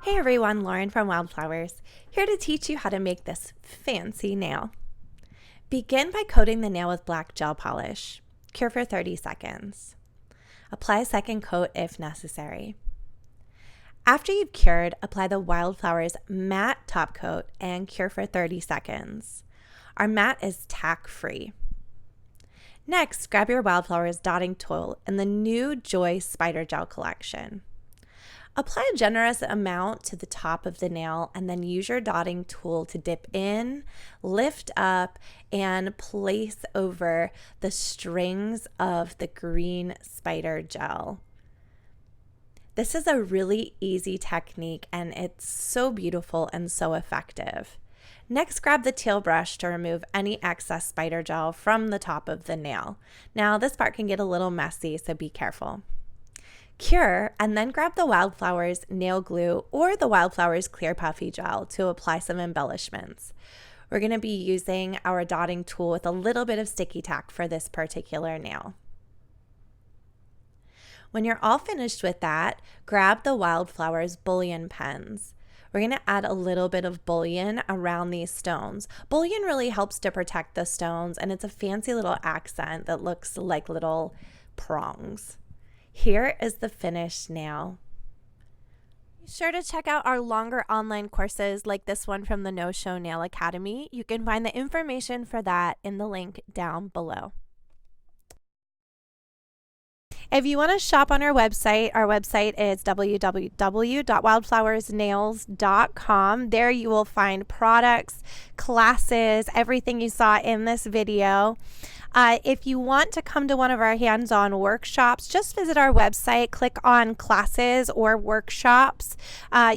Hey everyone, Lauren from Wildflowers, here to teach you how to make this fancy nail. Begin by coating the nail with black gel polish. Cure for 30 seconds. Apply a second coat if necessary. After you've cured, apply the Wildflowers matte top coat and cure for 30 seconds. Our matte is tack-free. Next, grab your Wildflowers dotting tool in the new Joy Spider Gel collection. Apply a generous amount to the top of the nail and then use your dotting tool to dip in, lift up, and place over the strings of the green spider gel. This is a really easy technique and it's so beautiful and so effective. Next, grab the teal brush to remove any excess spider gel from the top of the nail. Now, this part can get a little messy, so be careful. Cure, and then grab the Wildflowers nail glue or the Wildflowers clear puffy gel to apply some embellishments. We're going to be using our dotting tool with a little bit of sticky tack for this particular nail. When you're all finished with that, grab the Wildflowers bullion pens. We're going to add a little bit of bullion around these stones. Bullion really helps to protect the stones, and it's a fancy little accent that looks like little prongs. Here is the finished nail. Be sure to check out our longer online courses like this one from the No Show Nail Academy. You can find the information for that in the link down below. If you want to shop on our website is www.wildflowersnails.com. There you will find products, classes, everything you saw in this video. If you want to come to one of our hands-on workshops, just visit our website, click on classes or workshops.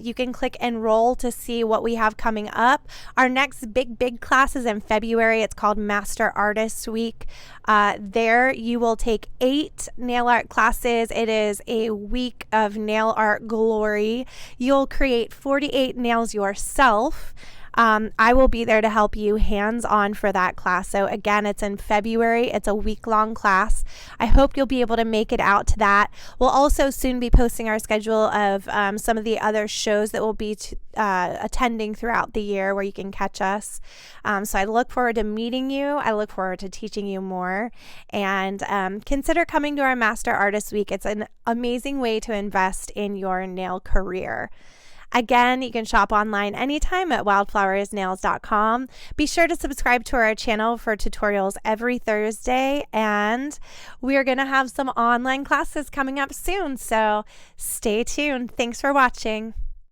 You can click enroll to see what we have coming up. Our next big class is in February. It's called Master Artist Week. There you will take 8 nail art classes. It is a week of nail art glory. You'll create 48 nails yourself. I will be there to help you hands-on for that class. So again, it's in February. It's a week-long class. I hope you'll be able to make it out to that. We'll also soon be posting our schedule of some of the other shows that we'll be attending throughout the year where you can catch us. So I look forward to meeting you. I look forward to teaching you more. And consider coming to our Master Artist Week. It's an amazing way to invest in your nail career. Again, you can shop online anytime at wildflowersnails.com. Be sure to subscribe to our channel for tutorials every Thursday, and we are going to have some online classes coming up soon, so stay tuned. Thanks for watching.